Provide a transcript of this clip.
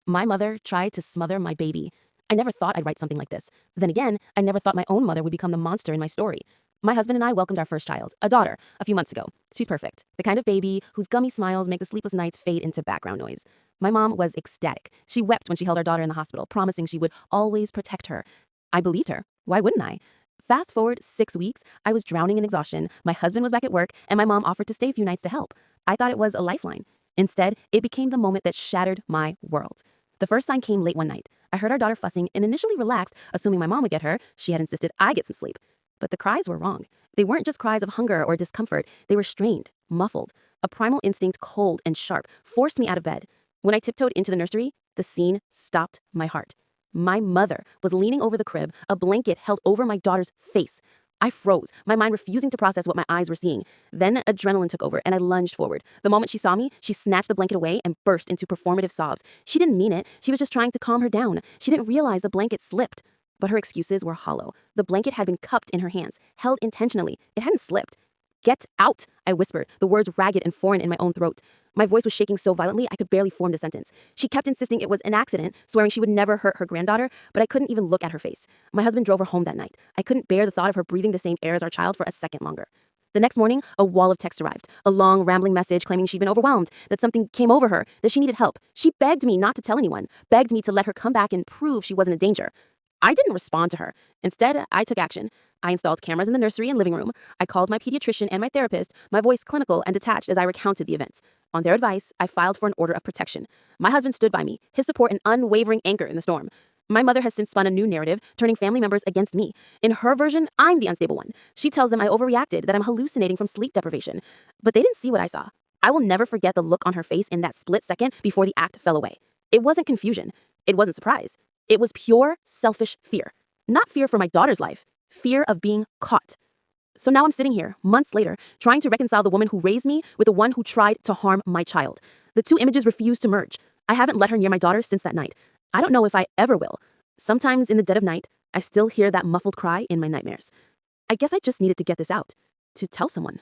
My mother tried to smother my baby. I never thought I'd write something like this. Then again, I never thought my own mother would become the monster in my story. My husband and I welcomed our first child, a daughter, a few months ago. She's perfect. The kind of baby whose gummy smiles make the sleepless nights fade into background noise. My mom was ecstatic. She wept when she held our daughter in the hospital, promising she would always protect her. I believed her. Why wouldn't I? Fast forward 6 weeks, I was drowning in exhaustion, my husband was back at work, and my mom offered to stay a few nights to help. I thought it was a lifeline. Instead, it became the moment that shattered my world. The first sign came late one night. I heard our daughter fussing and initially relaxed, assuming my mom would get her. She had insisted I get some sleep. But the cries were wrong. They weren't just cries of hunger or discomfort. They were strained, muffled. A primal instinct, cold and sharp, forced me out of bed. When I tiptoed into the nursery, the scene stopped my heart. My mother was leaning over the crib, a blanket held over my daughter's face. I froze, my mind refusing to process what my eyes were seeing. Then adrenaline took over and I lunged forward. The moment she saw me, she snatched the blanket away and burst into performative sobs. She didn't mean it. She was just trying to calm her down. She didn't realize the blanket slipped. But her excuses were hollow. The blanket had been cupped in her hands, held intentionally. It hadn't slipped. "Get out," I whispered, the words ragged and foreign in my own throat. My voice was shaking so violently I could barely form the sentence. She kept insisting it was an accident, swearing she would never hurt her granddaughter, but I couldn't even look at her face. My husband drove her home that night. I couldn't bear the thought of her breathing the same air as our child for a second longer. The next morning, a wall of text arrived. A long, rambling message claiming she'd been overwhelmed, that something came over her, that she needed help. She begged me not to tell anyone, begged me to let her come back and prove she wasn't in danger. I didn't respond to her. Instead, I took action. I installed cameras in the nursery and living room. I called my pediatrician and my therapist, my voice clinical and detached as I recounted the events. On their advice, I filed for an order of protection. My husband stood by me, his support an unwavering anchor in the storm. My mother has since spun a new narrative, turning family members against me. In her version, I'm the unstable one. She tells them I overreacted, that I'm hallucinating from sleep deprivation. But they didn't see what I saw. I will never forget the look on her face in that split second before the act fell away. It wasn't confusion. It wasn't surprise. It was pure, selfish fear. Not fear for my daughter's life, fear of being caught. So now I'm sitting here, months later, trying to reconcile the woman who raised me with the one who tried to harm my child. The two images refuse to merge. I haven't let her near my daughter since that night. I don't know if I ever will. Sometimes in the dead of night, I still hear that muffled cry in my nightmares. I guess I just needed to get this out, to tell someone.